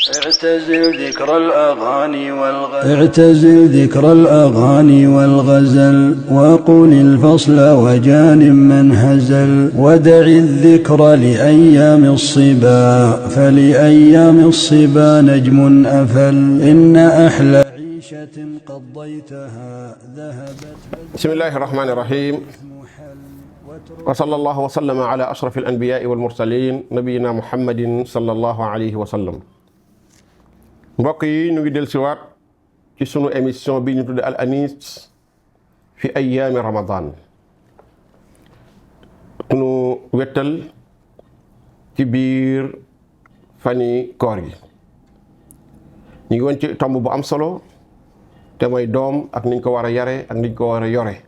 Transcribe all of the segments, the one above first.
اعتزل ذكر الأغاني والغزل وقل الفصل وجانب من هزل ودع الذكر لأيام الصبا فلأيام الصبا نجم أفل إن أحلى عيشة قضيتها ذهبت. بسم الله الرحمن الرحيم وصلى الله وسلم على أشرف الأنبياء والمرسلين نبينا محمد صلى الله عليه وسلم. mbokk yi ñu ngi dellusiwaat ci sunu émission bi ñu tudde Al Anis fi ayyaami Ramadan, sunu wettal ci biir fani koor yi. ñu ngi woon ci tomb bu am solo te mooy doom ak niñ ko war a yare ak niñ ko war a yore.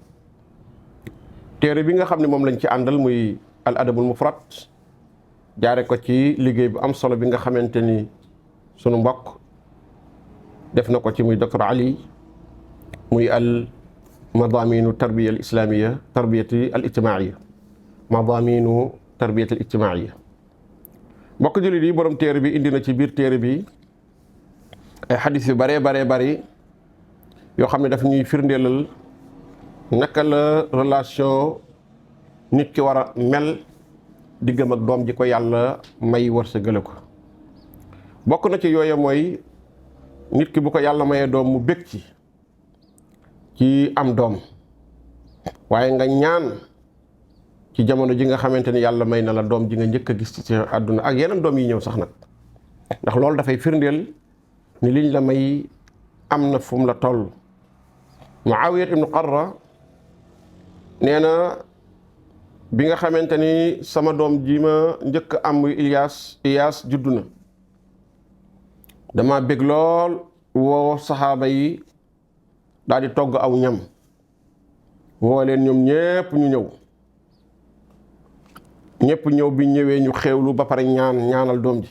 téere bi nga xam ne moom lañ ci àndal muy al adabul mufrad jaare ko ci liggéey bu am solo bi nga xamante ni sunu mbokk def na ko ci muy docteur Ali, muy al madaminu tarbiya al islamiya tarbiyati al ijtimaiya, madaminu tarbiyati al ijtimaiya. mbokk jullit yi, borom téere bi indi na ci biir téere bi ay xadis yu bari yoo xam ne daf ñuy firndeelal naka la relation nit ki war a mel diggam ak doom ji ko yàlla may wërsëgale ko. bokk na ci yooya mooy nit ki bu ko yàlla mayee doom mu bég ci am doom, waaye nga ñaan ci jamono ji nga xamante ni yàlla may na la doom ji nga njëkk a gis ci àdduna ak yeneen doom yi ñëw sax nag, ndax loolu dafay firndeel ni liñ la may am na fu mu la toll. Muawiya ibnu Qarra nee na bi nga xamante ni sama doom ji ma njëkk am muy Iyaas juddu na, dama bég lool, woo saxaaba yi daal di togg aw ñam, woo leen ñoom ñépp ñëw bi ñëwee ñu xéewlu ba pare ñaanal doom ji.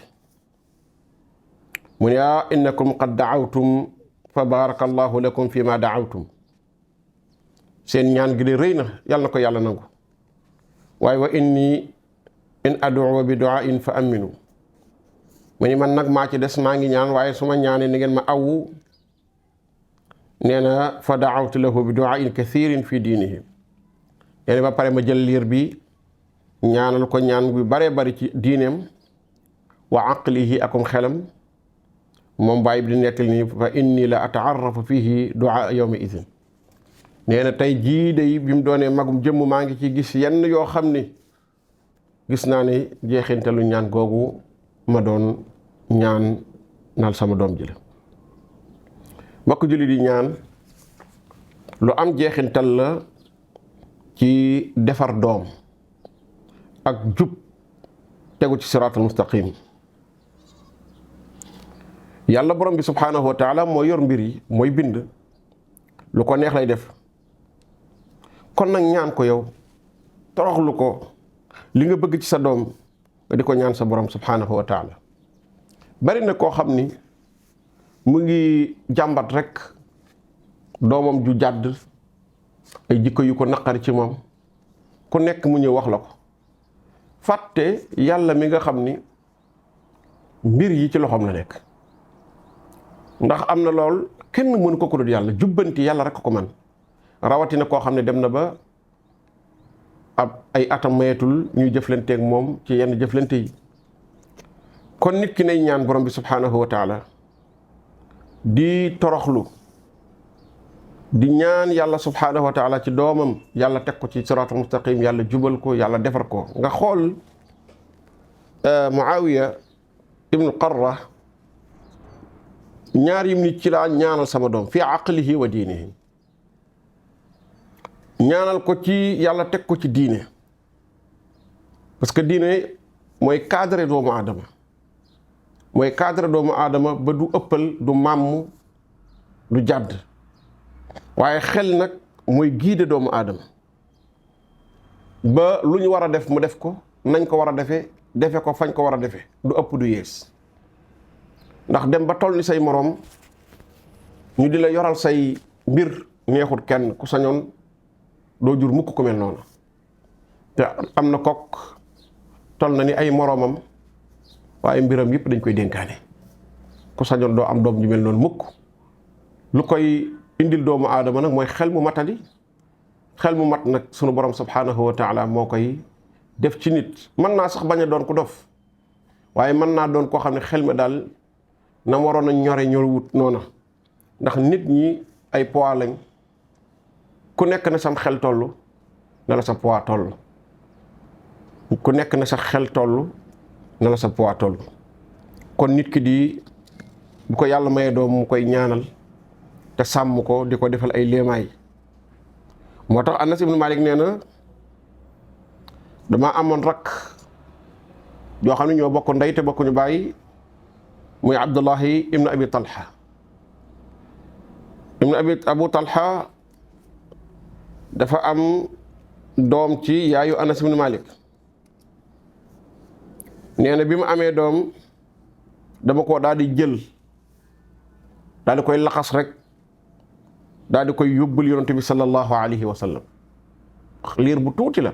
mu ne innakum qad daawtum fa barakallahu lakum fi ma daawtum. seen ñaan gi de rëy na, yàlla na ko yàlla nangu, waaye wa inni in ad'u bi du'ain fa aminu. mu ni man nag maa ci des, maa ngi ñaan, waaye su ma ñaanee ni ngeen ma awwu. nee na fa daawtu lahu bi du'ain kathirin fi diinihi. nee na ba pare ma jël liir bi ñaanal ko ñaan bi baree bari ci diineem wa aqlihi akum xelam. moom bàyyi bi di nettali nii fa inni la ataarrafu fihi du'a yawmi idin. nee na tey jii day bi mu doonee magum jëmm maa ngi ci gis yenn yoo xam ni gis naa ne jeexintalu ñaan googu ma doon ñaan nal sama doom ji la. mbokk julli di ñaan lu am jeexintal la ci defar doom ak jub tegu ci siraatul mustaqim. yàlla borom bi subhaanahu wa taala moo yor mbir yi, mooy bind, lu ko neex lay def. kon nag ñaan ko yow, toroxlu ko, li nga bëgg ci sa doom nga di ko ñaan sa borom subhaanahu wa taala. bari na koo xam ni mu ngi jàmbat rek doomam ju jàdd, ay jikko yu ko naqari ci moom, ku nekk mu ñëw wax la ko, fàtte yàlla mi nga xam ni mbir yi ci loxoom la nekk. ndax am na lool kenn mënu ko dul yàlla, jubbanti yàlla rek ko man. rawatina koo xam ne dem na ba ay atam mayetul ñuy jëflanteeg moom ci yenn jëflante yi. kon nit ki nay ñaan borom bi subhaanahu wa taala, di toroxlu, di ñaan yàlla subhaanahu wa taala ci doomam, yàlla teg ko ci siraatul mustaqim, yàlla jubal ko, yàlla defar ko. nga xool Muawiya ibnu Qarra ñaar yim nit ci laa ñaanal sama doom fi aqlihi wa diinihi. ñaanal ko ci yàlla teg ko ci diine, parce que diine mooy cadre doomu aadama, mooy cadre doomu aadama ba du ëppal, du màmm, du jàdd. waaye xel nag mooy guider doomu aadama ba lu ñu war a def mu def ko nañ ko war a defe ko fañ ko war a defe, du ëpp du yées. ndax dem ba toll ni say moroom ñu di la yoral say mbir neexut kenn, ku sañoon doo jur mukk ku mel noonu. te am na kook toll na ni ay moroomam waaye mbiram yëpp dañ koy dénkaane. ku sañoon doo am doom ju mel noonu mukk. lu koy indil doomu aadama nag mooy xel mu matali. xel mu mat nag sunu borom subhanahu wa taala moo koy def ci nit. mën naa sax bañ a doon ku dof waaye mën naa doon koo xam ne xel ma daal na waroon a ñore ñorwut noona ndax nit ñi ay poids lañ. ku nekk na sam xel toll na la sa poids toll. ku nekk na sa xel toll na la sa poids toll. kon nit ki di bu ko yàlla mayee doom mu koy ñaanal te sàmm ko di ko defal ay léemaay. moo tax Anas ibnu Malik nee na dama amoon rakk joo xam ne ñoo bokk ndey te bokkuñu bàyyi muy Abdullahi ibnu Abi Talha. Abu Talha dafa am doom ci yaayu Anas ibnu Malik. nee na bi mu amee doom dama ko daal di jël daal di koy laxas rek daal di koy yóbbul yonent bi sallallahu alayhi wa sallam. liir bu tuuti la.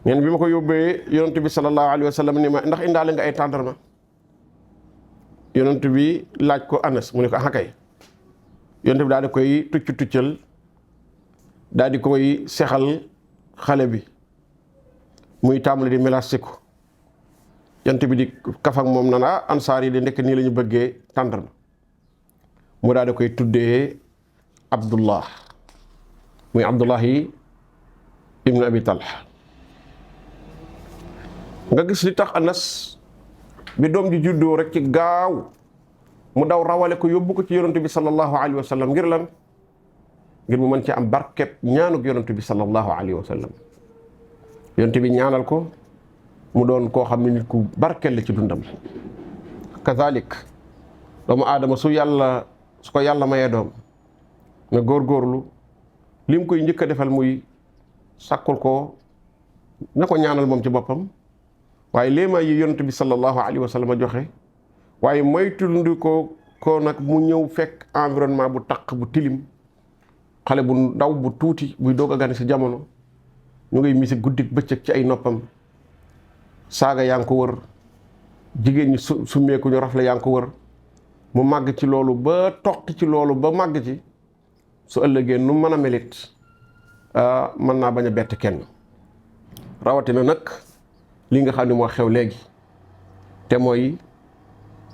nee na bi ma ko yóbbee yonent bi sallallahu alayhi wa sallam ni ma ndax indaale nga ay tàndarma. yonent bi laaj ko Anas mu ne ko ah kay. yonent bi daal di koy tuccal daal di koy sexal xale bi muy tàmbali di melasiku. yonent bi di kaf ak moom naan ansaar yi de ndekk nii la ñu bëggee tàndarma. mu daal di koy tuddee Abdullah muy Abdullahi ibnu Abi Talha. nga gis li tax Anas bi doom ji juddoo rek ci gaaw mu daw rawale ko yóbbu ko ci yonent bi sallallahu alayhi wa sallam ngir lan ngir mu mën ci am barkeb ñaanuk yonent bi sallallahu alayhi wa sallam. yonent bi ñaanal ko mu doon koo xam ne nit ku barkeel la ci dundam. kazalik doomu aadama su ko yàlla mayee doom nga góorgóorlu li mu koy njëkk a defal muy sàkkul ko na ko ñaanal moom ci boppam waaye léema yi yonent bi sallallahu alayhi wa sallam a joxe waaye moytundi ko nag mu ñëw fekk environnement bu taq bu tilim xale bu ndaw bu tuuti buy doog a gane si jamono ñu ngay misi guddik bëccëg ci ay noppam saaga yaa ngi ko wër jigéen ñi summeeku ñu rafle yaa ngi ko wër mu màgg ci loolu ba toqi ci loolu ba màgg ci su ëllëgee nu mën a melit mën naa bañ a bett kenn. rawatina nag li nga xam ne moo xew léegi te mooy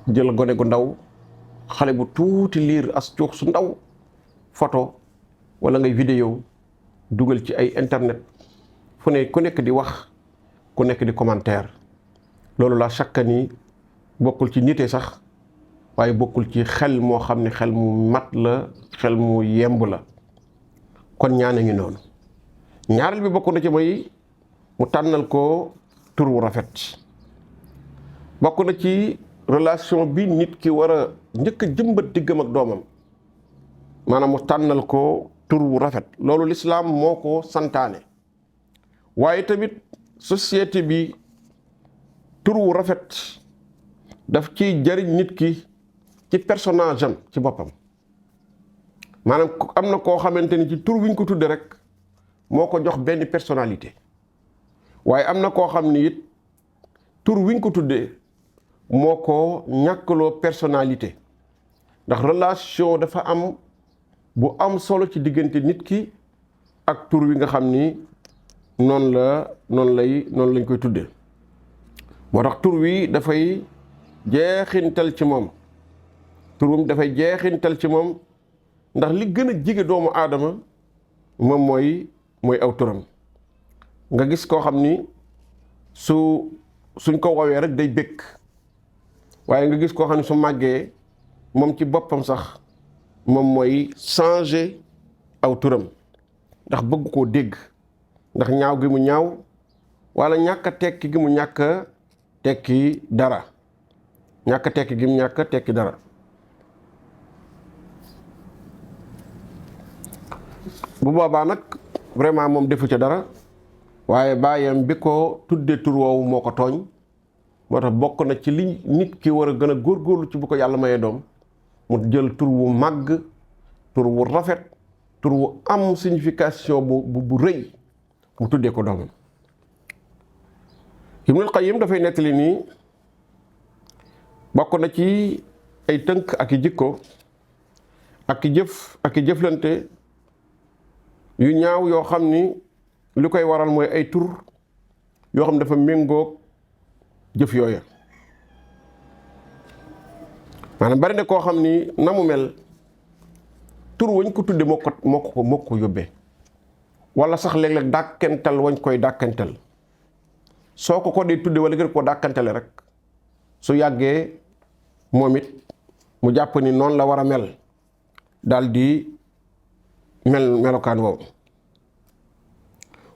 jël gone gu ndaw xale bu tuuti liir as cuux su ndaw photo wala ngay vidéo dugal ci ay internet fu ne ku nekk di wax ku nekk di commentaire. loolu la chaque ni bokkul ci nite sax waaye bokkul ci xel moo xam ne xel mu mat la xel mu yemb la. kon ñaane ngi noonu. ñaareel bi bokk na ci mooy mu tànnal ko tur wu rafet. bokk na ci relation bi nit ki war a njëkk a jëmbat diggam ak doomam maanaam mu tànnal ko tur wu rafet. loolu lislaam moo ko santaane. waaye tamit société bi tur wu rafet daf ciy jariñ nit ki ci personnage am ci boppam. maanaam am na koo xamante ni ci tur wi ñu ko tudde rek moo ko jox benn personnalité. waaye am na koo xam ni it tur wi ñu ko tuddee moo ko ñàkkaloo personnalité. ndax relation dafa am bu am solo ci diggante nit ki ak tur wi nga xam ni noonu lañ koy tuddee. moo tax tur wi dafay jeexintal ci moom. turum dafay jeexintal ci moom ndax li gën a jige doomu aadama moom mooy aw turam. nga gis koo xam ni suñ ko woowee rek day bëgg waaye nga gis koo xam ne su màggee moom ci boppam sax moom mooy changer aw turam ndax bëgg koo dégg ndax ñaaw gi mu ñaaw wala ñàkk a tekki gi mu ñàkk a tekki dara ñàkk a tekki gi mu ñàkk a tekki dara. bu boobaa nag vraiment moom defu ca dara waaye baayam bi ko tuddee tur woowu moo ko tooñ. moo tax bokk na ci li nit ki war a gën a góorgóorlu ci bu ko yàlla mayee doom mu jël tur wu màgg tur wu rafet tur wu am signification bu rëy mu tuddee ko doomam. Ibnul Qayyim dafay nettali nii bokk na ci ay tënk ak i jikko ak i jëf ak i jëflante yu ñaaw yoo xam ni li koy waral mooy ay tur yoo xam ne dafa méngoog jëf yooya. maanaam bari na koo xam ni na mu mel tur wañ ko tudde moo ko yóbbee, wala sax léeg-léeg dàkkental wañ koy dàkkental soo ko dee tudde wala gën koo dàkkantale rek su yàggee moom it mu jàpp ni noonu la war a mel daal di melokaan woowu.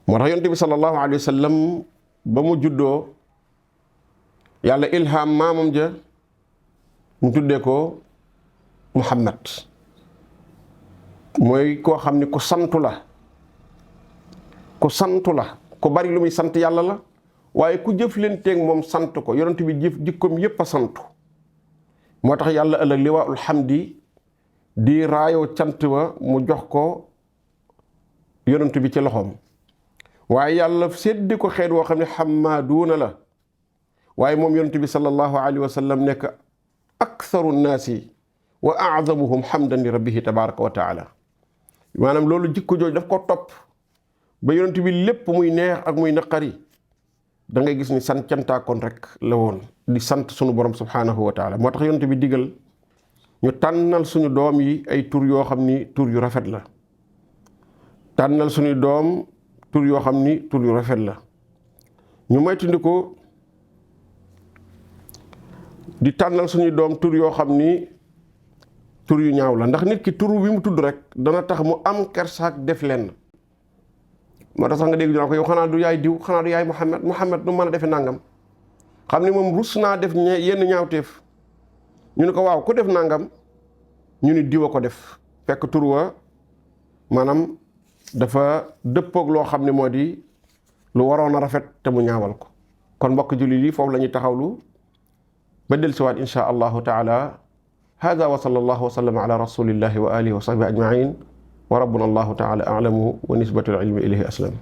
moo tax yonent bi sallallahu alayhi wa sallam ba mu juddoo yàlla ilham maamam ja mu tuddee ko Muhammad, mooy koo xam ni ku santu la ku bari lu muy sant yàlla la, waaye ku jëflanteeg moom sant ko. yonent bi jikkoom yépp a santu. moo tax yàlla ëllëg liwaa'ul hamdi di raayoo cant ba mu jox ko yonent bi ci loxoom. waaye yàlla séddi ko xeet woo xam ne xamaaduuna la, waaye moom yonent bi sallallahu alayhi wa sallam nekk aktharu nnaasi wa a'zamuhum hamdan li rabbihi tabaraka wa taala. maanaam loolu jikko jooju daf ko topp ba yonent bi lépp muy neex ak muy naqari da ngay gis ni sant cantaakoon rek la woon di sant sunu borom subhanahu wa taala. moo tax yonent bi digal ñu tànnal suñu doom yi ay tur yoo xam ni tur yu rafet la, tànnal suñu doom tur yoo xam ni tur yu rafet la. ñu moytandiku di tànnal suñuy doom tur yoo xam ni tur yu ñaaw la, ndax nit ki tur bi mu tudd rek dana tax mu am kersaak def lenn. moo tax sax nga dégg ñu ko yow xanaa du yaay diw, xanaa du yaay Muhammad nu mën a defe nangam, xam ni moom rus naa def yenn ñaawteef. ñu ne ko waaw ku def nangam, ñu ni diw a ko def, fekk tur wa maanaam dafa dëppoog loo xam ne moo di lu waroon a rafet te mu ñaawal ko. kon mbokk jullit yi foofu la ñuy taxawlu ba del siwaat insha allahu taala. hada wa sallallahu wa sallam ala rasulillahi wa alihi wa sahbihi ajmain wa rabbuna allahu taala a'lamu wa nisbatu al ilmi ilayhi aslam.